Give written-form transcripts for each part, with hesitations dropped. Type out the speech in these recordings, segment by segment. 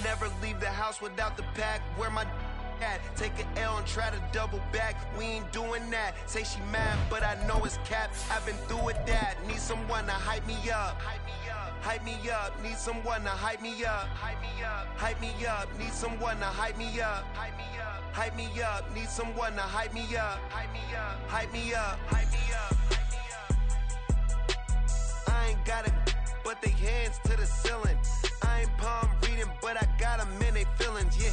Never leave the house without the pack. Where my at? Take an L and try to double back. We ain't doing that. Say she mad, but I know it's cap. I've been through with that. Need someone to hype me up. Hype me up. Need someone to hype me up. Hype me up. Need someone to hype me up. Hype me up. Need someone to hype me up. Hype me up. I ain't got it, but they hands to the ceiling. I ain't palm reading, but I got them in they feelings, yeah.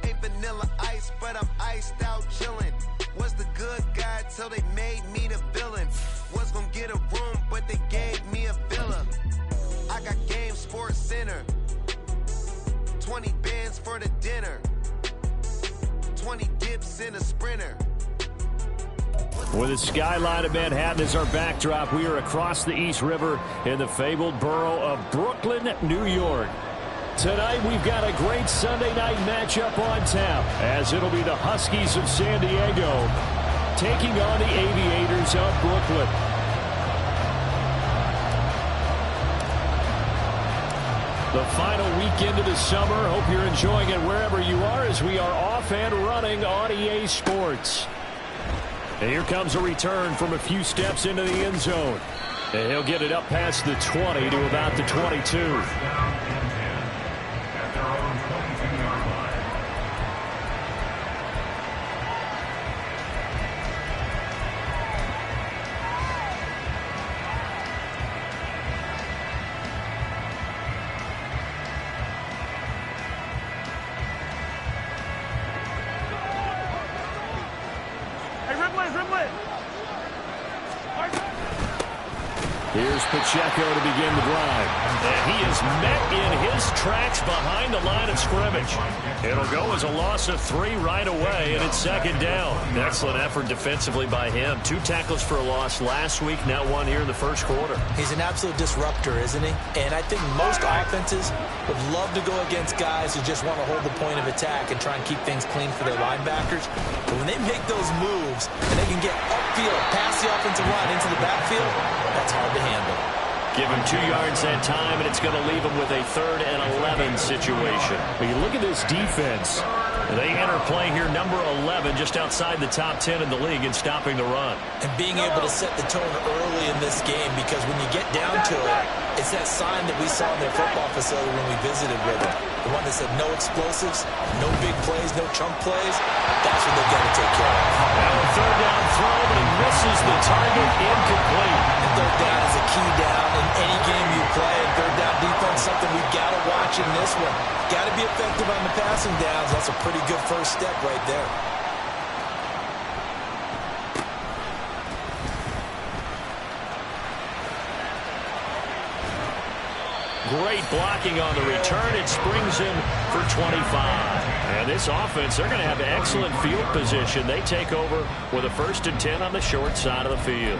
Ain't vanilla ice, but I'm iced out chillin'. Was the good guy till they made me the villain. Was gonna get a room, but they gave me a villa. I got Game Sports Center. 20 bands for the dinner. 20 dips in a Sprinter. With the skyline of Manhattan as our backdrop, we are across the East River in the fabled borough of Brooklyn, New York. Tonight, we've got a great Sunday night matchup on tap, as it'll be the Huskies of San Diego taking on the Aviators of Brooklyn. The final weekend of the summer. Hope you're enjoying it wherever you are, as we are off and running on EA Sports. And here comes a return from a few steps into the end zone. And he'll get it up past the 20 to about the 22. Here's Pacheco to begin the drive. And he is met in his tracks behind the line of scrimmage. It'll go as a loss of 3 right away, and it's second down. Excellent effort defensively by him. 2 tackles for a loss last week, now 1 here in the first quarter. He's an absolute disruptor, isn't he? And I think most offenses would love to go against guys who just want to hold the point of attack and try and keep things clean for their linebackers. But when they make those moves and they can get upfield, past the offensive line into the backfield, that's hard to handle. Give him 2 yards that time, and it's going to leave him with a 3rd and 11 situation. But you look at this defense. They enter play here, number 11, just outside the top 10 in the league in stopping the run. And being able to set the tone early in this game, because when you get down to it, it's that sign that we saw in their football facility when we visited with them. The one that said no explosives, no big plays, no chunk plays. That's what they've got to take care of. Now a 3rd down throw, but he misses the target, incomplete. And 3rd down is a key down in any game you play. And 3rd down defense, something we've got to watch in this one. Got to be effective on the passing downs. That's a pretty good first step right there. Great blocking on the return. It springs him for 25. And this offense, they're going to have excellent field position. They take over with a 1st and 10 on the short side of the field.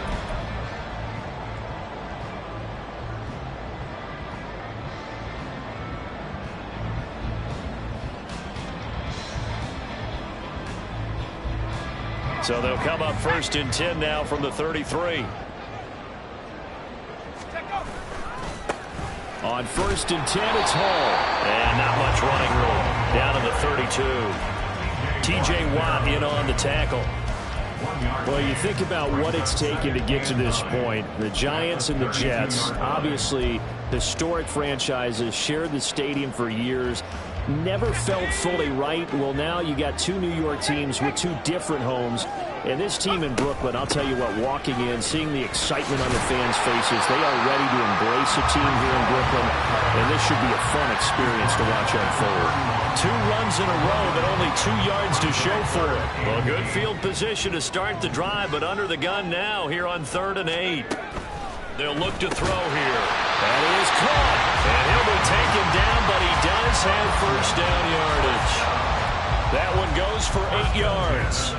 So they'll come up 1st and 10 now from the 33. On 1st and 10, it's Hall. And not much running room. Down to the 32. T.J. Watt in on the tackle. Well, you think about what it's taken to get to this point. The Giants and the Jets, obviously historic franchises, shared the stadium for years. Never felt fully right. Well, now you got 2 New York teams with 2 different homes. And this team in Brooklyn, I'll tell you what, walking in, seeing the excitement on the fans' faces, they are ready to embrace a team here in Brooklyn. And this should be a fun experience to watch unfold. 2 runs in a row, but only 2 yards to show for it. Well, good field position to start the drive, but under the gun now here on 3rd and 8. They'll look to throw here. That is caught. And he'll be taken down, but he does have 1st down yardage. That one goes for 8 yards.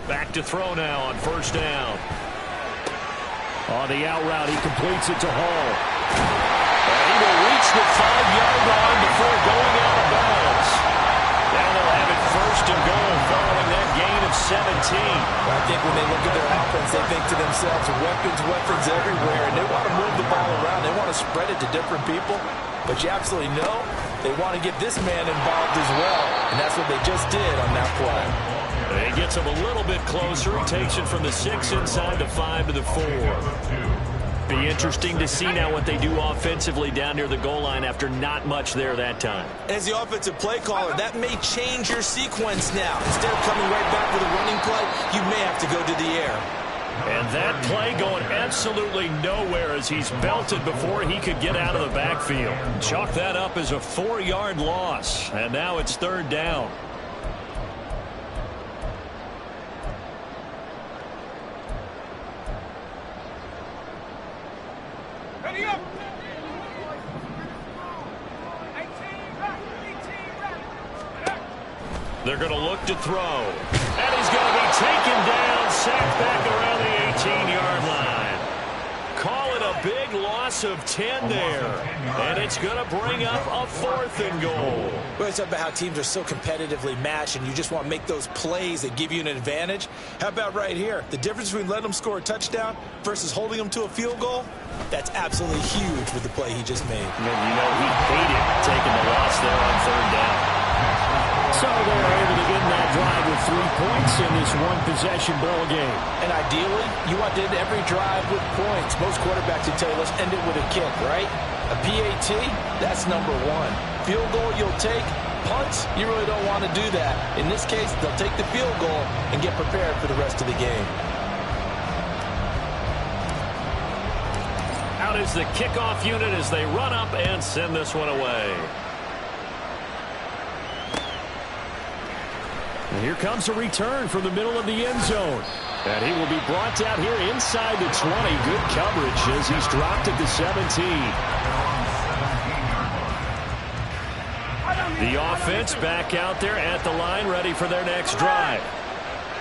Back to throw now on 1st down. On the out route, he completes it to Hall. And he will reach reach the 5-yard line before going out of bounds. Now they'll have it first and goal following that gain of 17. I think when they look at their offense, they think to themselves, weapons everywhere, and they want to move the ball around. They want to spread it to different people. But you absolutely know they want to get this man involved as well, and that's what they just did on that play. He gets him a little bit closer. He takes it from the 6 inside the 5 to the 4. Be interesting to see now what they do offensively down near the goal line after not much there that time. As the offensive play caller, that may change your sequence now. Instead of coming right back with a running play, you may have to go to the air. And that play going absolutely nowhere as he's belted before he could get out of the backfield. Chalk that up as a 4-yard loss. And now it's third down. They're going to look to throw. And he's going to be taken down, sacked back around the 18-yard line. Call it a big loss of 10 there. And it's going to bring up a 4th and goal. Well, it's about how teams are so competitively matched, and you just want to make those plays that give you an advantage. How about right here? The difference between letting them score a touchdown versus holding them to a field goal, that's absolutely huge with the play he just made. And you know he hated taking the loss there on third down. So they're able to end that drive with 3 points in this one-possession ball game. And ideally, you want to end every drive with points. Most quarterbacks would tell you, let's end it with a kick, right? A PAT, that's number 1. Field goal you'll take. Punts, you really don't want to do that. In this case, they'll take the field goal and get prepared for the rest of the game. Out is the kickoff unit as they run up and send this one away. And here comes a return from the middle of the end zone. And he will be brought out here inside the 20. Good coverage as he's dropped at the 17. The offense back out there at the line, ready for their next drive.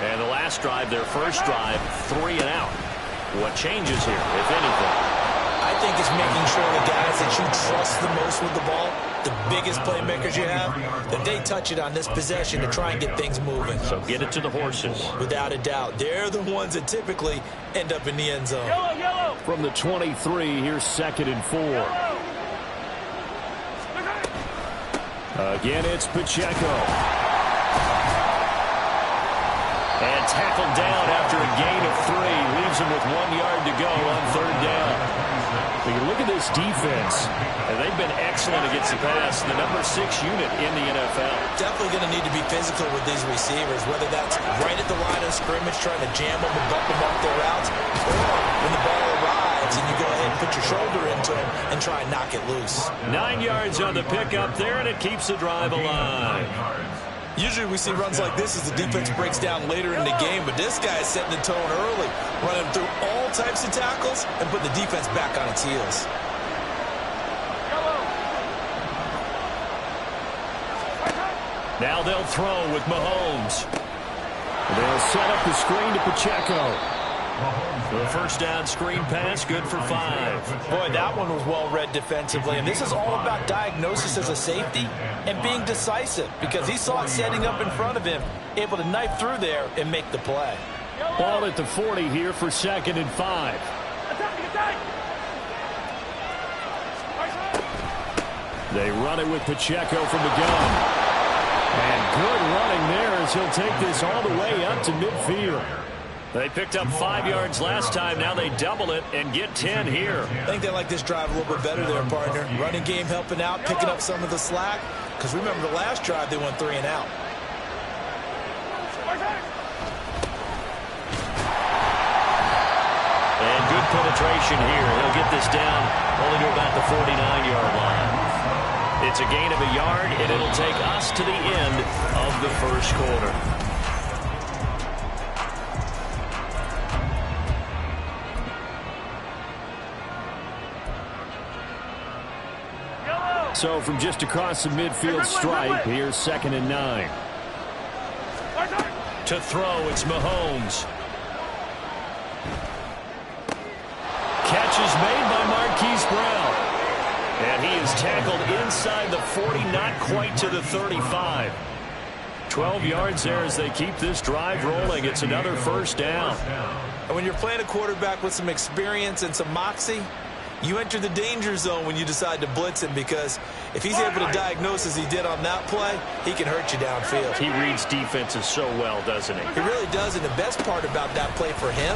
And the last drive, their first drive, 3 and out. What changes here, if anything? I think it's making sure the guys that you trust the most with the ball, the biggest playmakers you have, that they touch it on this possession to try and get things moving. So get it to the horses. Without a doubt. They're the ones that typically end up in the end zone. From the 23, here's 2nd and 4. Again, it's Pacheco. And tackled down after a gain of 3. Leaves him with 1 yard to go on third down. When you look at this defense, and they've been excellent against the pass, the number 6 unit in the NFL. Definitely going to need to be physical with these receivers, whether that's right at the line of scrimmage trying to jam them and bump them off their routes, or when the ball arrives and you go ahead and put your shoulder into them and try and knock it loose. 9 yards on the pickup there, and it keeps the drive alive. Usually we see runs like this as the defense breaks down later in the game, but this guy is setting the tone early, running through all types of tackles and put the defense back on its heels. Now they'll throw with Mahomes. They'll set up the screen to Pacheco. The first down screen pass, good for 5. Boy, that one was well read defensively, and this is all about diagnosis as a safety and being decisive because he saw it setting up in front of him, able to knife through there and make the play. Ball at the 40 here for 2nd and 5. They run it with Pacheco from the gun. And good running there as he'll take this all the way up to midfield. They picked up 5 yards last time. Now they double it and get 10 here. I think they like this drive a little bit better there, partner. Running game helping out, picking up some of the slack. Because remember the last drive, they went 3 and out. And good penetration here. He'll get this down only to about the 49-yard line. It's a gain of a yard, and it'll take us to the end of the first quarter. So from just across the midfield stripe, here's 2nd and 9. To throw, it's Mahomes. Catch is made by Marquise Brown. And he He's tackled inside the 40, not quite to the 35. 12 yards there as they keep this drive rolling. It's another first down. And when you're playing a quarterback with some experience and some moxie, you enter the danger zone when you decide to blitz him, because if he's able to diagnose as he did on that play, he can hurt you downfield. He reads defenses so well, doesn't he? He really does, and the best part about that play for him,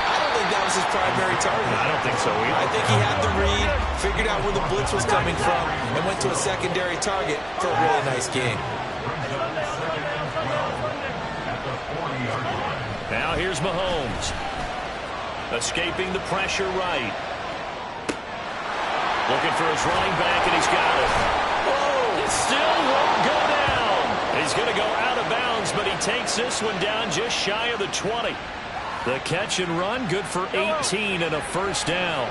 I don't think that was his primary target. I don't think so either. I think he had the read, figured out where the blitz was coming from, and went to a secondary target for a really nice game. Now here's Mahomes. Escaping the pressure right. Looking for his running back, and he's got it. Oh, it still won't go down. He's going to go out of bounds, but he takes this one down just shy of the 20. The catch and run, good for 18 and a first down.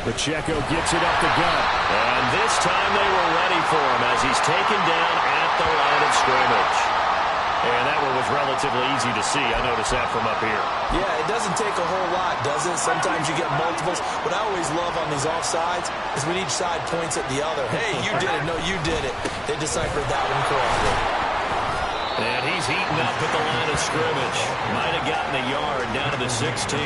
Pacheco gets it up the gut. And this time they were ready for him as he's taken down at the line of scrimmage. And that one was relatively easy to see. I noticed that from up here. Yeah, it doesn't take a whole lot, does it? Sometimes you get multiples. What I always love on these offsides is when each side points at the other. Hey, you did it. No, you did it. They deciphered that one correctly. And he's heating up at the line of scrimmage. Might have gotten a yard down to the 16.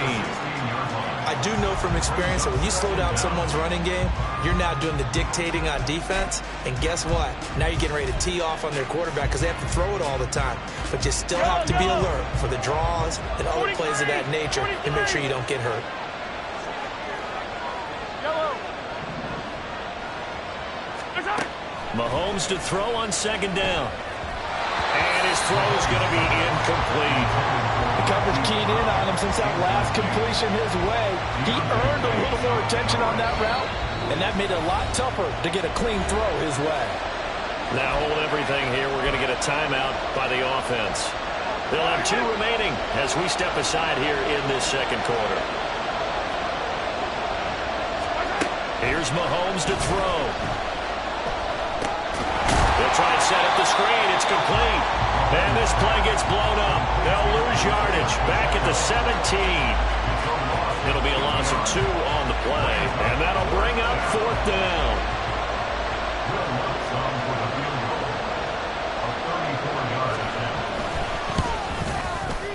I do know from experience that when you slow down someone's running game, you're now doing the dictating on defense. And guess what? Now you're getting ready to tee off on their quarterback because they have to throw it all the time. But you still have to be alert for the draws and other plays of that nature and make sure you don't get hurt. Mahomes to throw on second down. And his throw is going to be incomplete. The coverage keyed in on him since that last completion his way. He earned a little more attention on that route, and that made it a lot tougher to get a clean throw his way. Now hold everything here. We're going to get a timeout by the offense. They'll have 2 remaining as we step aside here in this second quarter. Here's Mahomes to throw. They'll try and set up the screen. It's complete. And this play gets blown up. They'll lose yardage back at the 17. It'll be a loss of 2 on the play. And that'll bring up 4th down.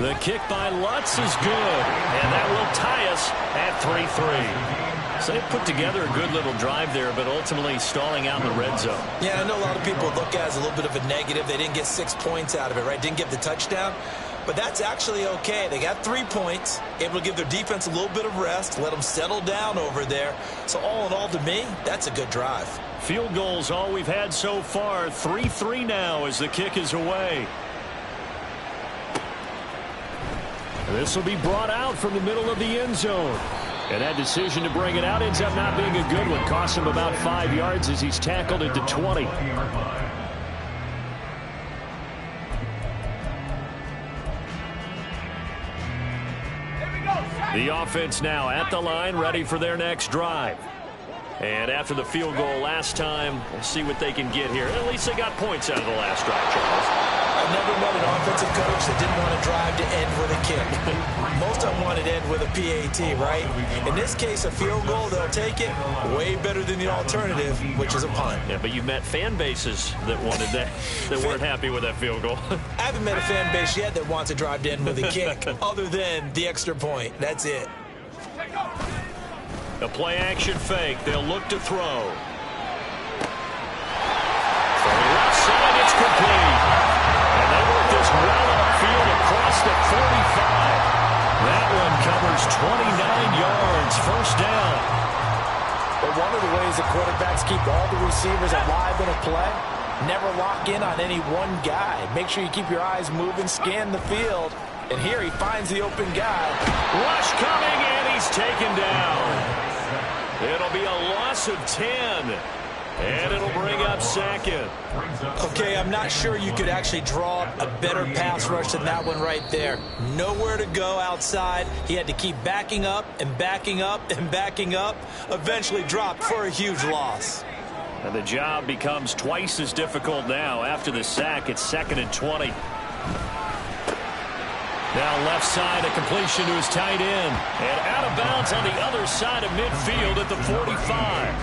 The kick by Lutz is good. And that will tie us at 3-3. So they put together a good little drive there, but ultimately stalling out in the red zone. Yeah, I know a lot of people look at it as a little bit of a negative. They didn't get 6 points out of it, right? Didn't get the touchdown. But that's actually okay. They got 3 points, able to give their defense a little bit of rest, let them settle down over there. So all in all, to me, that's a good drive. Field goals all we've had so far. 3-3 now as the kick is away. This will be brought out from the middle of the end zone. And that decision to bring it out ends up not being a good one. Costs him about 5 yards as he's tackled into 20. The offense now at the line, ready for their next drive. And after the field goal last time, we'll see what they can get here. At least they got points out of the last drive, Charles. I've never met an offensive coach that didn't want to drive to end with a kick. Most of them wanted to end with a PAT, right? In this case, a field goal, they'll take it. Way better than the alternative, which is a punt. Yeah, but you've met fan bases that wanted that, that weren't happy with that field goal. I haven't met a fan base yet that wants to drive to end with a kick, other than the extra point. That's it. A play-action fake. They'll look to throw. From the left side, it's complete. And they work this well upfield across the 45. That one covers 29 yards. First down. But one of the ways that quarterbacks keep all the receivers alive in a play, never lock in on any one guy. Make sure you keep your eyes moving, scan the field. And here he finds the open guy. Rush coming, and he's taken down. It'll be a loss of 10. And it'll bring up second. Okay, I'm not sure you could actually draw a better pass rush than that one right there. Nowhere to go outside. He had to keep backing up and backing up and backing up. Eventually dropped for a huge loss. And the job becomes twice as difficult now. After the sack, it's 2nd and 20. Now left side, a completion to his tight end. And out of bounds on the other side of midfield at the 45.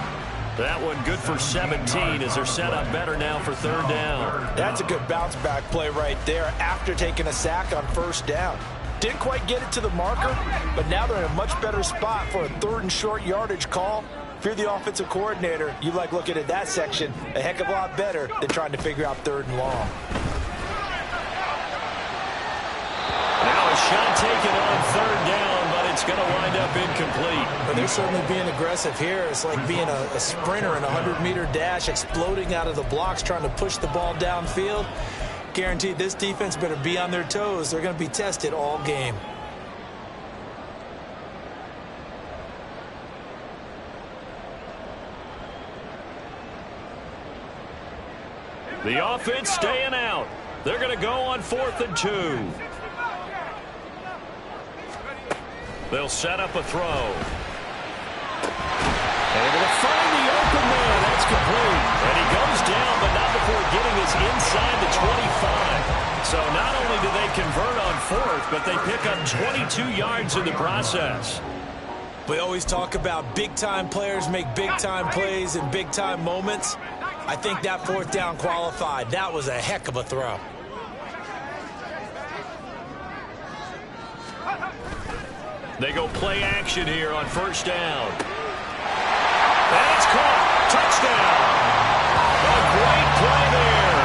That one good for 17 as they're set up better now for third down. That's a good bounce-back play right there after taking a sack on first down. Didn't quite get it to the marker, but now they're in a much better spot for a third and short yardage call. If you're the offensive coordinator, you like looking at that section a heck of a lot better than trying to figure out third and long. Now a shot taken on third down, but it's going to wind up incomplete. But they're certainly being aggressive here. It's like being a sprinter in a 100-meter dash, exploding out of the blocks, trying to push the ball downfield. Guaranteed this defense better be on their toes. They're going to be tested all game. The offense staying out. They're going to go on 4th and 2. They'll set up a throw. Able to find the open man. That's complete. And he goes down, but not before getting us inside the 25. So not only do they convert on 4th, but they pick up 22 yards in the process. We always talk about big-time players make big-time plays in big-time moments. I think that 4th down qualified. That was a heck of a throw. They go play action here on first down. And it's caught. Touchdown. A great play there.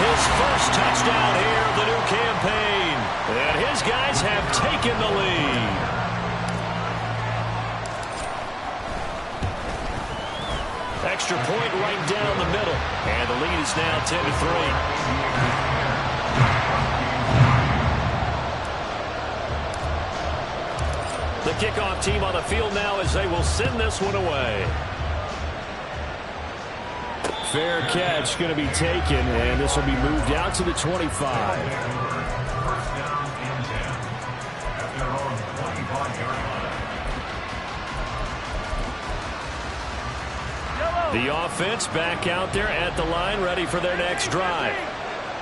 His first touchdown here of the new campaign. And his guys have taken the lead. Extra point right down the middle. And the lead is now 10-3. The kickoff team on the field now as they will send this one away. Fair catch going to be taken, and this will be moved out to the 25. The offense back out there at the line, ready for their next drive.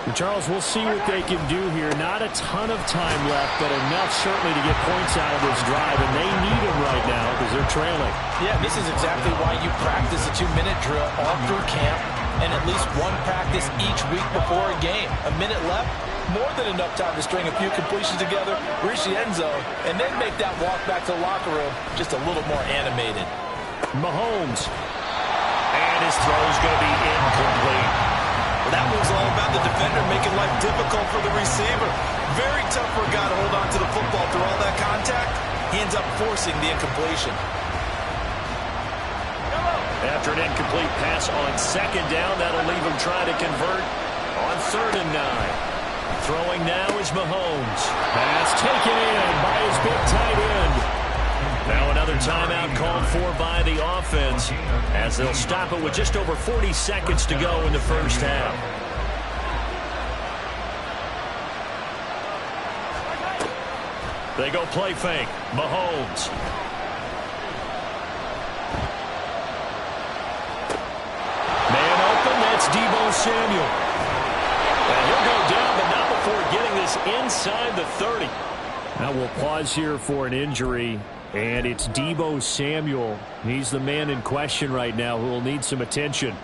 And Charles, we'll see what they can do here. Not a ton of time left, but enough certainly to get points out of this drive, and they need them right now because they're trailing. Yeah, this is exactly why you practice a 2-minute drill all through camp and at least one practice each week before a game. A minute left, more than enough time to string a few completions together, reach the end zone, and then make that walk back to the locker room just a little more animated. Mahomes. And his throw is going to be incomplete. That was all about the defender making life difficult for the receiver. Very tough for a guy to hold on to the football through all that contact. He ends up forcing the incompletion. After an incomplete pass on second down, that'll leave him trying to convert on 3rd and 9. Throwing now is Mahomes. Pass taken in by his big tight end. Now another timeout called for by the offense as they'll stop it with just over 40 seconds to go in the first half. They go play fake. Mahomes. Man open, that's Deebo Samuel. And he'll go down, but not before getting this inside the 30. Now we'll pause here for an injury. And it's Deebo Samuel. He's the man in question right now who will need some attention.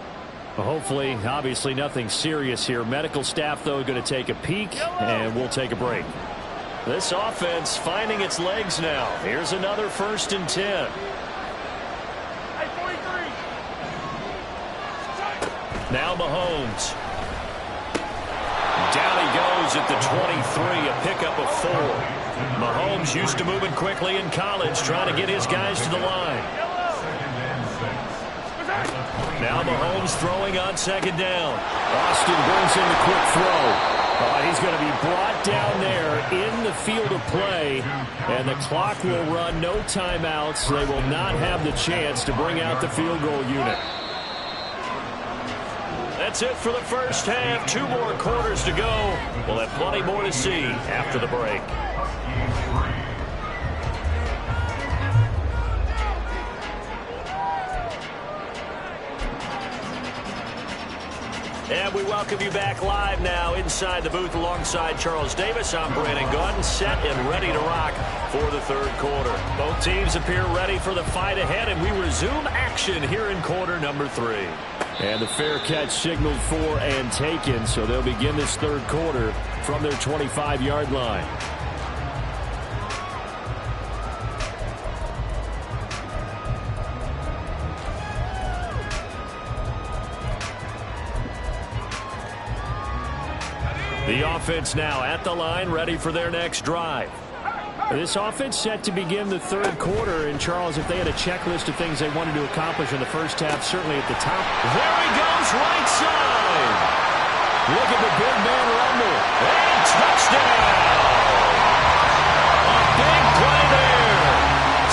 Hopefully, obviously, nothing serious here. Medical staff, though, going to take a peek, and we'll take a break. This offense finding its legs now. Here's another 1st and 10. Now Mahomes. Down he goes at the 23, a pickup of 4. Mahomes used to moving quickly in college, trying to get his guys to the line. Now Mahomes throwing on second down. Austin brings in the quick throw. He's going to be brought down there in the field of play, and the clock will run. No timeouts. They will not have the chance to bring out the field goal unit. That's it for the first half. 2 more quarters to go. We'll have plenty more to see after the break. And we welcome you back live now inside the booth alongside Charles Davis. I'm Brandon Gaudin, set and ready to rock for the third quarter. Both teams appear ready for the fight ahead, and we resume action here in quarter number 3. And the fair catch signaled for and taken, so they'll begin this third quarter from their 25-yard line. The offense now at the line, ready for their next drive. This offense set to begin the third quarter. And, Charles, if they had a checklist of things they wanted to accomplish in the first half, certainly at the top. There he goes, right side. Look at the big man rumble. And touchdown. A big play there.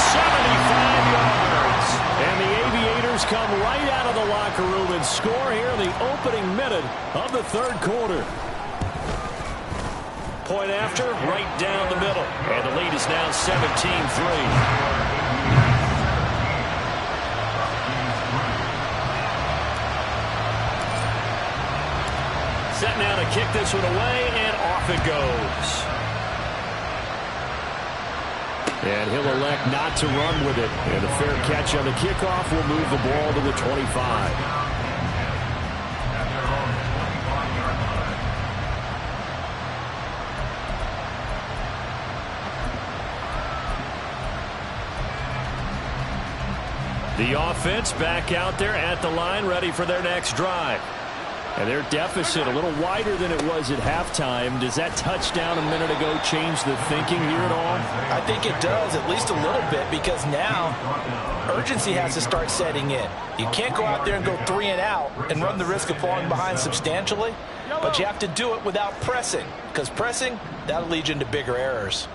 75 yards. And the Aviators come right out of the locker room and score here in the opening minute of the third quarter. Point after, right down the middle. And the lead is now 17-3. Set now to kick this one away, and off it goes. And he'll elect not to run with it. And a fair catch on the kickoff will move the ball to the 25. The offense back out there at the line, ready for their next drive. And their deficit a little wider than it was at halftime. Does that touchdown a minute ago change the thinking here at all? I think it does, at least a little bit, because now urgency has to start setting in. You can't go out there and go 3 and out and run the risk of falling behind substantially, but you have to do it without pressing, because pressing, that'll lead you into bigger errors.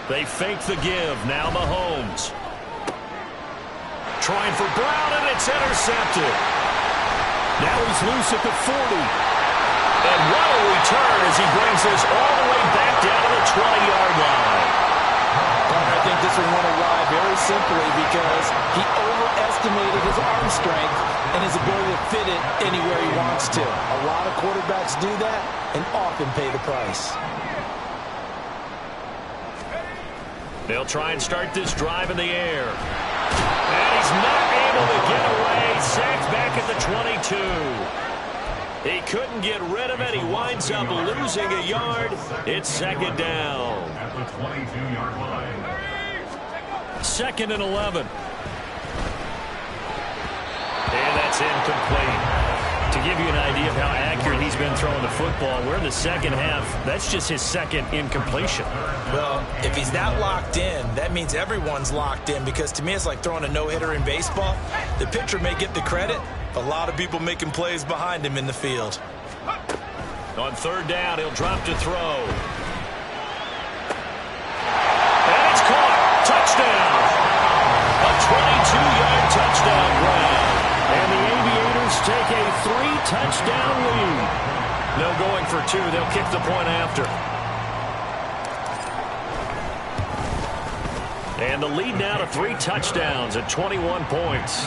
They fake the give. Now Mahomes. Trying for Brown, and it's intercepted. Now he's loose at the 40. And what a return as he brings this all the way back down to the 20-yard line. I think this one won a ride very simply because he overestimated his arm strength and his ability to fit it anywhere he wants to. A lot of quarterbacks do that and often pay the price. They'll try and start this drive in the air. And he's not able to get away. Sacked back at the 22. He couldn't get rid of it. He winds up losing a yard. It's second down. At the 22-yard line. 2nd and 11. And that's incomplete. To give you an idea of how accurate he's been throwing the football, we're in the second half. That's just his second incompletion. Well, if he's not locked in, that means everyone's locked in, because to me it's like throwing a no-hitter in baseball. The pitcher may get the credit, but a lot of people making plays behind him in the field. On third down, he'll drop to throw. And it's caught. Touchdown. A 22-yard touchdown grab. And the Aviators take a 3-touchdown lead. No going for 2. They'll kick the point after. And the lead now to 3 touchdowns at 21 points.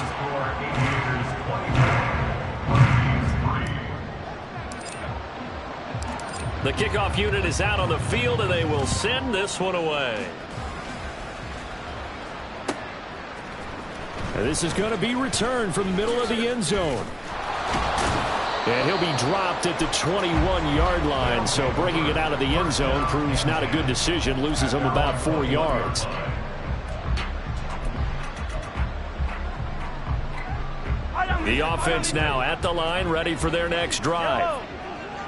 The kickoff unit is out on the field, and they will send this one away. And this is going to be returned from the middle of the end zone. And he'll be dropped at the 21-yard line. So bringing it out of the end zone proves not a good decision. Loses him about 4 yards. The offense now at the line, ready for their next drive.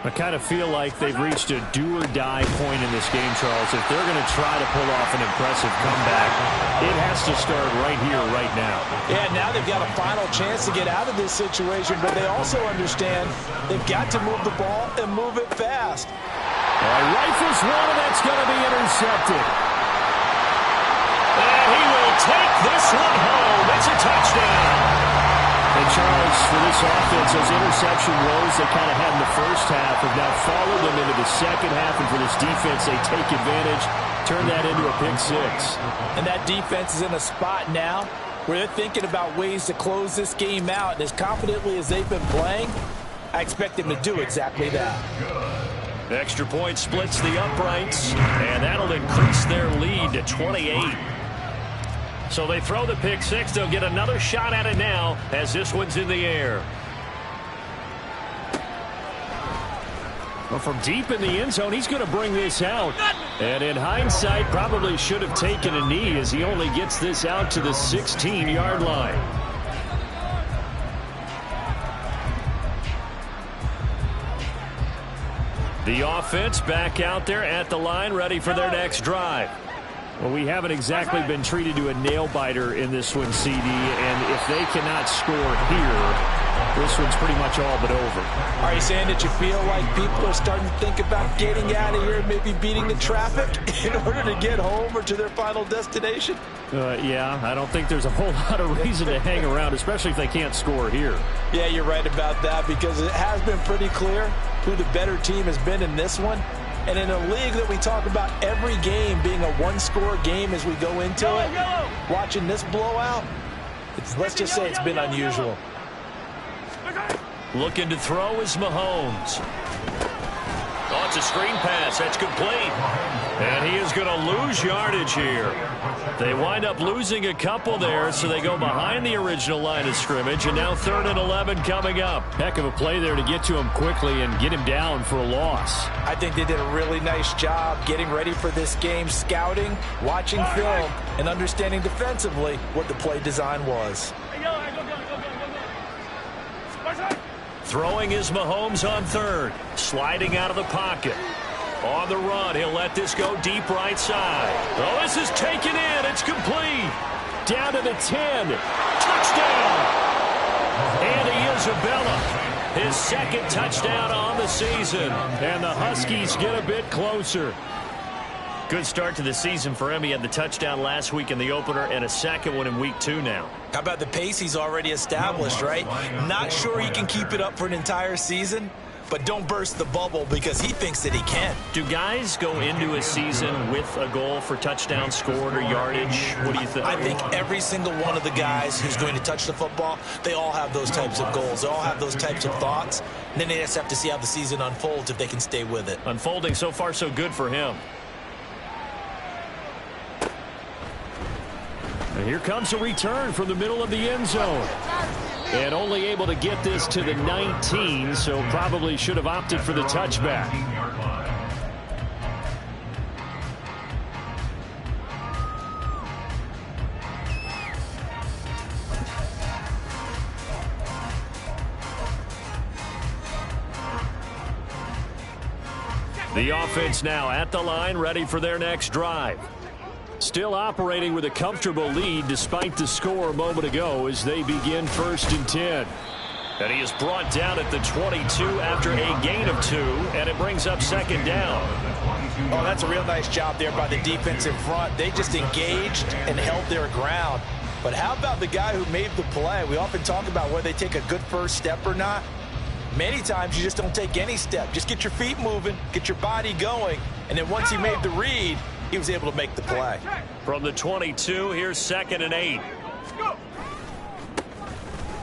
I kind of feel like they've reached a do-or-die point in this game, Charles. If they're going to try to pull off an impressive comeback, it has to start right here, right now. Yeah, now they've got a final chance to get out of this situation, but they also understand they've got to move the ball and move it fast. Rifles one, and that's going to be intercepted. And he will take this one home. It's a touchdown. And, Charles, for this offense, those interception woes they kind of had in the first half have now followed them into the second half. And for this defense, they take advantage, turn that into a pick 6. And that defense is in a spot now where they're thinking about ways to close this game out, and as confidently as they've been playing, I expect them to do exactly that. Extra point splits the uprights, and that'll increase their lead to 28. So they throw the pick six. They'll get another shot at it now as this one's in the air. Well, from deep in the end zone, he's going to bring this out. And in hindsight, probably should have taken a knee as he only gets this out to the 16-yard line. The offense back out there at the line, ready for their next drive. Well, we haven't exactly been treated to a nail-biter in this one, CD, and if they cannot score here, this one's pretty much all but over. Are you saying that you feel like people are starting to think about getting out of here and maybe beating the traffic in order to get home or to their final destination? Yeah, I don't think there's a whole lot of reason to hang around, especially if they can't score here. Yeah, you're right about that, because it has been pretty clear who the better team has been in this one. And in a league that we talk about every game being a one-score game as we go into it, watching this blowout, let's just say it's been unusual. Looking to throw is Mahomes. Oh, it's a screen pass. That's complete. And he is going to lose yardage here. They wind up losing a couple there, so they go behind the original line of scrimmage, and now 3rd and 11 coming up. Heck of a play there to get to him quickly and get him down for a loss. I think they did a really nice job getting ready for this game, scouting, watching film, and understanding defensively what the play design was. Throwing is Mahomes on 3rd. Sliding out of the pocket. On the run, he'll let this go deep right side. Oh, this is taken in. It's complete. Down to the 10. Touchdown. Andy Isabella. His 2nd touchdown on the season. And the Huskies get a bit closer. Good start to the season for him. He had the touchdown last week in the opener and a 2nd one in week 2 now. How about the pace he's already established, right? Not sure he can keep it up for an entire season, but don't burst the bubble because he thinks that he can. Do guys go into a season with a goal for touchdown scored or yardage? What do you think? I think every single one of the guys who's going to touch the football, they all have those types of goals. They all have those types of thoughts. And then they just have to see how the season unfolds if they can stay with it. Unfolding so far so good for him. And here comes a return from the middle of the end zone. And only able to get this to the 19, so probably should have opted for the touchback. The offense now at the line, ready for their next drive. Still operating with a comfortable lead despite the score a moment ago as they begin 1st and 10. And he is brought down at the 22 after a gain of 2, and it brings up 2nd down. Oh, that's a real nice job there by the defense in front. They just engaged and held their ground. But how about the guy who made the play? We often talk about whether they take a good first step or not. Many times you just don't take any step. Just get your feet moving, get your body going, and then once he made the read, he was able to make the play. From the 22, here's 2nd and 8.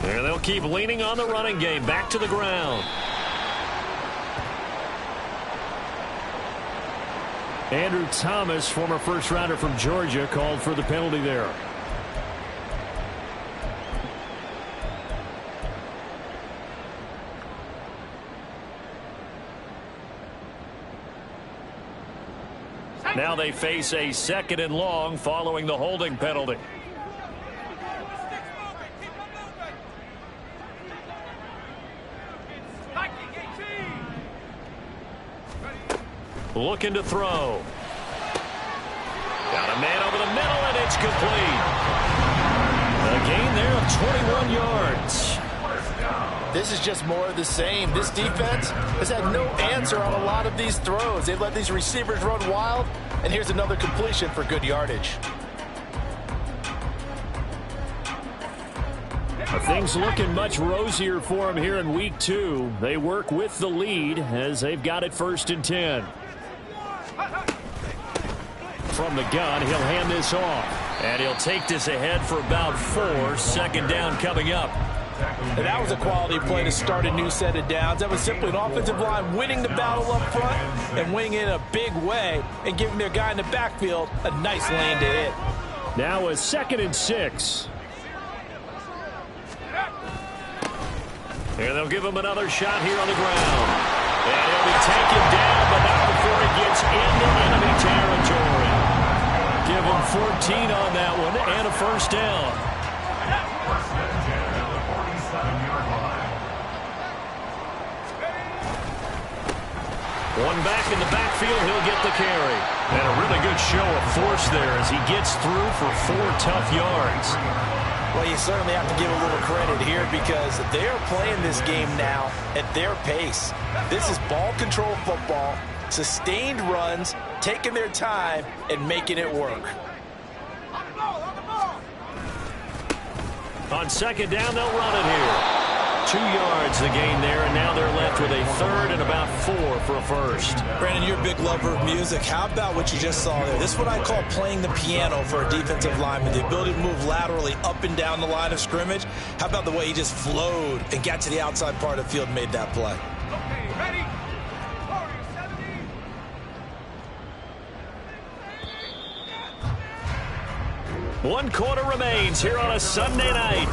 And they'll keep leaning on the running game. Back to the ground. Andrew Thomas, former first-rounder from Georgia, called for the penalty there. Now they face a 2nd and long following the holding penalty. Looking to throw. Got a man over the middle, and it's complete. A gain there of 21 yards. This is just more of the same. This defense has had no answer on a lot of these throws. They've let these receivers run wild, and here's another completion for good yardage. Things looking much rosier for them here in week 2. They work with the lead as they've got it 1st and 10. From the gun, he'll hand this off. And he'll take this ahead for about 4. Second down coming up. And that was a quality play to start a new set of downs. That was simply an offensive line winning the battle up front and winning it in a big way and giving their guy in the backfield a nice lane to hit. Now a 2nd and 6. And they'll give him another shot here on the ground. And he'll be taken down, but not before he gets into enemy territory. Give him 14 on that one and a first down. One back in the backfield, he'll get the carry. And a really good show of force there as he gets through for 4 tough yards. Well, you certainly have to give a little credit here because they are playing this game now at their pace. This is ball control football, sustained runs, taking their time, and making it work. On second down, they'll run it here. 2 yards the gain there, and now they're left with a 3rd and about 4 for a first. Brandon, you're a big lover of music. How about what you just saw there? This is what I call playing the piano for a defensive lineman, the ability to move laterally up and down the line of scrimmage. How about the way he just flowed and got to the outside part of the field and made that play? Okay, ready? 70. 1 quarter remains here on a Sunday night.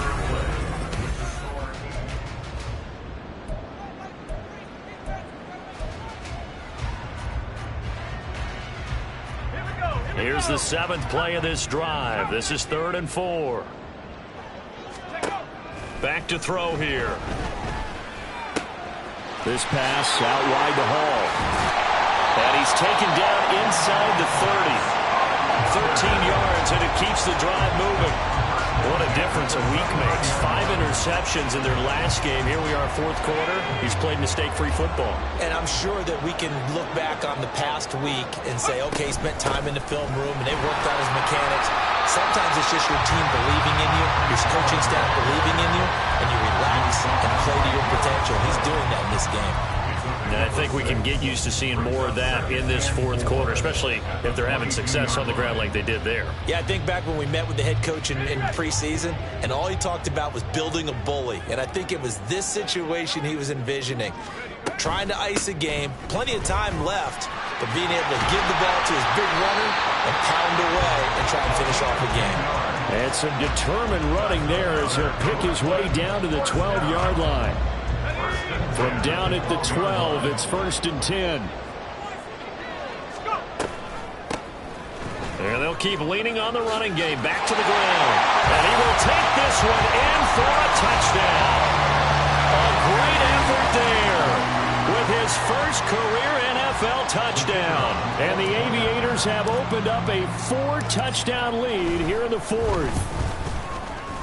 Here's the 7th play of this drive. This is 3rd and 4. Back to throw here. This pass out wide to Hall. And he's taken down inside the 30. 13 yards, and it keeps the drive moving. What a difference a week makes. 5 interceptions in their last game. Here we are, 4th quarter. He's played mistake-free football. And I'm sure that we can look back on the past week and say, okay, he spent time in the film room and they worked on his mechanics. Sometimes it's just your team believing in you, your coaching staff believing in you, and you relax and play to your potential. He's doing that in this game. And I think we can get used to seeing more of that in this 4th quarter, especially if they're having success on the ground like they did there. Yeah, I think back when we met with the head coach in preseason, and all he talked about was building a bully. And I think it was this situation he was envisioning. Trying to ice a game, plenty of time left, but being able to give the ball to his big runner and pound away and try and finish off the game. And some determined running there as he'll pick his way down to the 12-yard line. From down at the 12, it's 1st and 10. And they'll keep leaning on the running game. Back to the ground. And he will take this one in for a touchdown. A great effort there with his first career NFL touchdown. And the Aviators have opened up a 4-touchdown lead here in the 4th.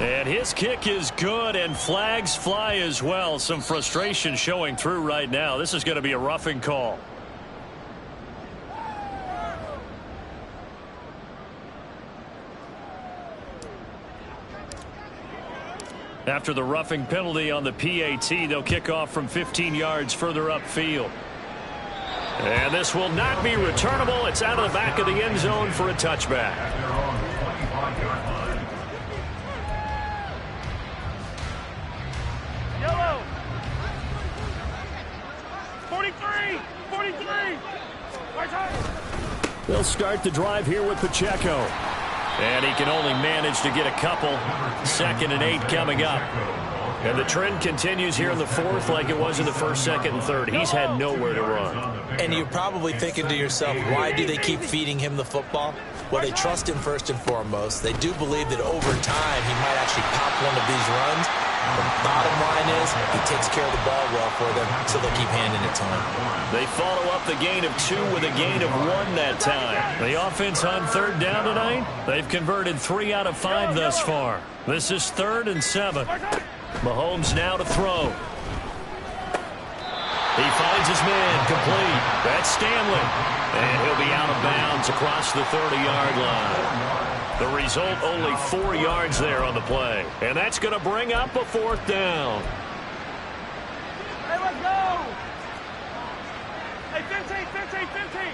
And his kick is good, and flags fly as well. Some frustration showing through right now. This is going to be a roughing call. After the roughing penalty on the PAT, they'll kick off from 15 yards further upfield. And this will not be returnable. It's out of the back of the end zone for a touchback. Yellow. 43. 43. Right side. They'll start the drive here with Pacheco. And he can only manage to get a couple. 2nd and 8 coming up. And the trend continues here in the 4th like it was in the 1st, 2nd, and 3rd. He's had nowhere to run. And you're probably thinking to yourself, why do they keep feeding him the football? Well, they trust him first and foremost. They do believe that over time he might actually pop one of these runs. The bottom line is he takes care of the ball well for them, so they'll keep handing it to him. They follow up the gain of 2 with a gain of 1 that time. The offense on 3rd down tonight, they've converted 3 out of 5 thus far. This is 3rd and 7. Mahomes now to throw. He finds his man complete. That's Stanley. And he'll be out of bounds across the 30-yard line. The result, only 4 yards there on the play. And that's going to bring up a 4th down. Hey, let's go. Hey, 15, 15, 15.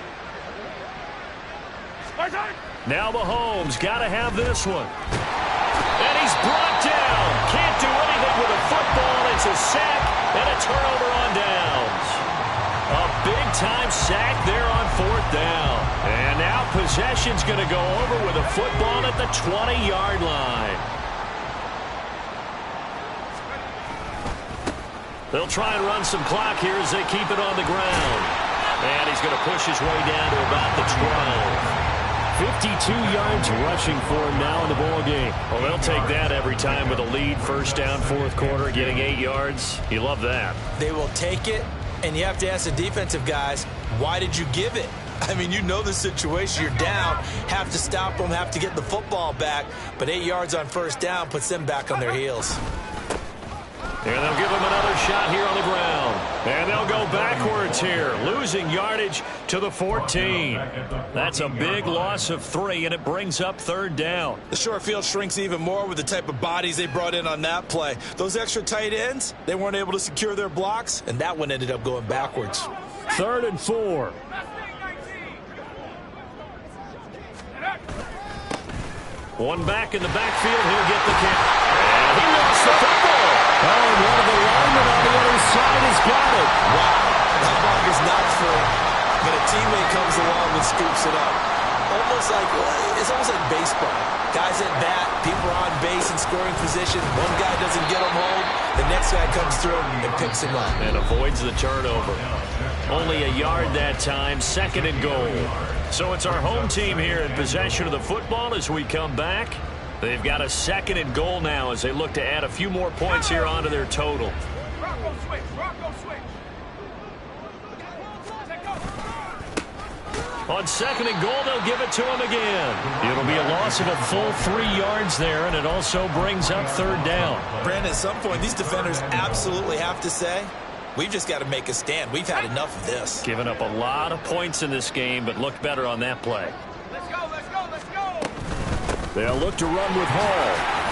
Right side. Now Mahomes got to have this one. And he's brought down. Can't do anything with a football. It's a sack and a turnover on downs. A big-time sack there on 4th down. And now possession's going to go over with a football at the 20-yard line. They'll try and run some clock here as they keep it on the ground. And he's going to push his way down to about the 12. 52 yards rushing for him now in the ball game. Well, they'll take that every time with a lead. First down, 4th quarter, getting 8 yards. You love that. They will take it, and you have to ask the defensive guys, why did you give it? I mean, you know the situation. You're down, have to stop them, have to get the football back. But 8 yards on first down puts them back on their heels. And they'll give him another shot here on the ground. And they'll go backwards here, losing yardage to the 14. That's a big loss of 3, and it brings up 3rd down. The short field shrinks even more with the type of bodies they brought in on that play. Those extra tight ends, they weren't able to secure their blocks, and that one ended up going backwards. 3rd and 4. One back in the backfield. He'll get the kick. And he lost the football. Oh, and one of the linemen on the other side has got it. Wow, that ball is not free, but a teammate comes along and scoops it up. It's almost like baseball. Guys at bat, people are on base in scoring position. One guy doesn't get him home. The next guy comes through and picks him up. And avoids the turnover. Only a yard that time, 2nd and goal. So it's our home team here in possession of the football as we come back. They've got a 2nd and goal now as they look to add a few more points here onto their total. Rocco switch. On 2nd and goal, they'll give it to him again. It'll be a loss of a full 3 yards there, and it also brings up 3rd down. Brandon, at some point, these defenders absolutely have to say, we've just got to make a stand. We've had enough of this. Given up a lot of points in this game, but looked better on that play. Let's go. They'll look to run with Hall.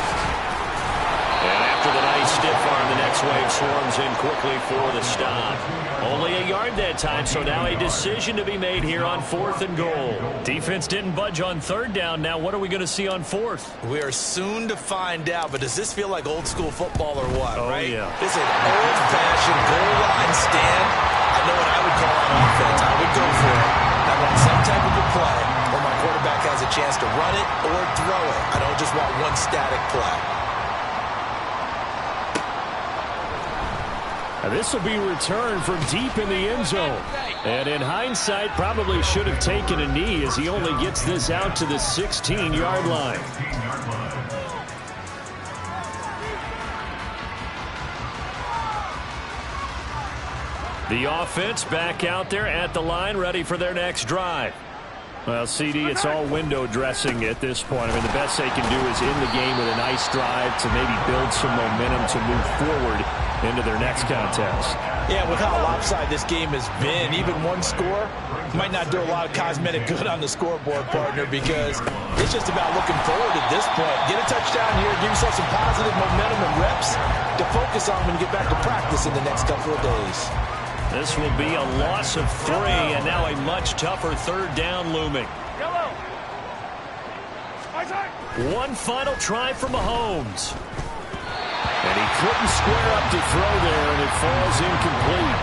And after the nice stiff arm, the next wave swarms in quickly for the stop. Only a yard that time, so now a decision to be made here on 4th and goal. Defense didn't budge on 3rd down. Now what are we going to see on 4th? We are soon to find out, but does this feel like old school football or what, right? Yeah. This is an old-fashioned goal line stand. I know what I would call on offense. I would go for it. I want some type of a play where my quarterback has a chance to run it or throw it. I don't just want one static play. This will be returned from deep in the end zone. And in hindsight, probably should have taken a knee as he only gets this out to the 16-yard line. The offense back out there at the line, ready for their next drive. Well, CD, it's all window dressing at this point. I mean, the best they can do is in the game with a nice drive to maybe build some momentum to move forward into their next contest. Yeah, with how lopsided this game has been, even one score might not do a lot of cosmetic good on the scoreboard, partner, because it's just about looking forward at this point. Get a touchdown here, give yourself some positive momentum and reps to focus on when you get back to practice in the next couple of days. This will be a loss of 3, and now a much tougher 3rd down looming. One final try for Mahomes. And he couldn't square up to throw there, and it falls incomplete.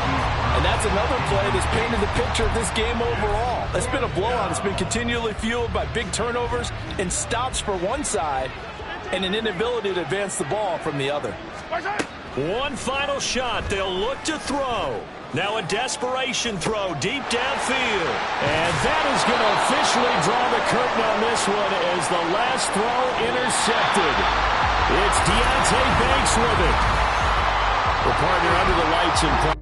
And that's another play that's painted the picture of this game overall. It's been a blowout. It's been continually fueled by big turnovers and stops for one side and an inability to advance the ball from the other. One final shot. They'll look to throw. Now a desperation throw deep downfield. And that is going to officially draw the curtain on this one as the last throw intercepted. It's Deonte Banks with it. The partner under the lights in front.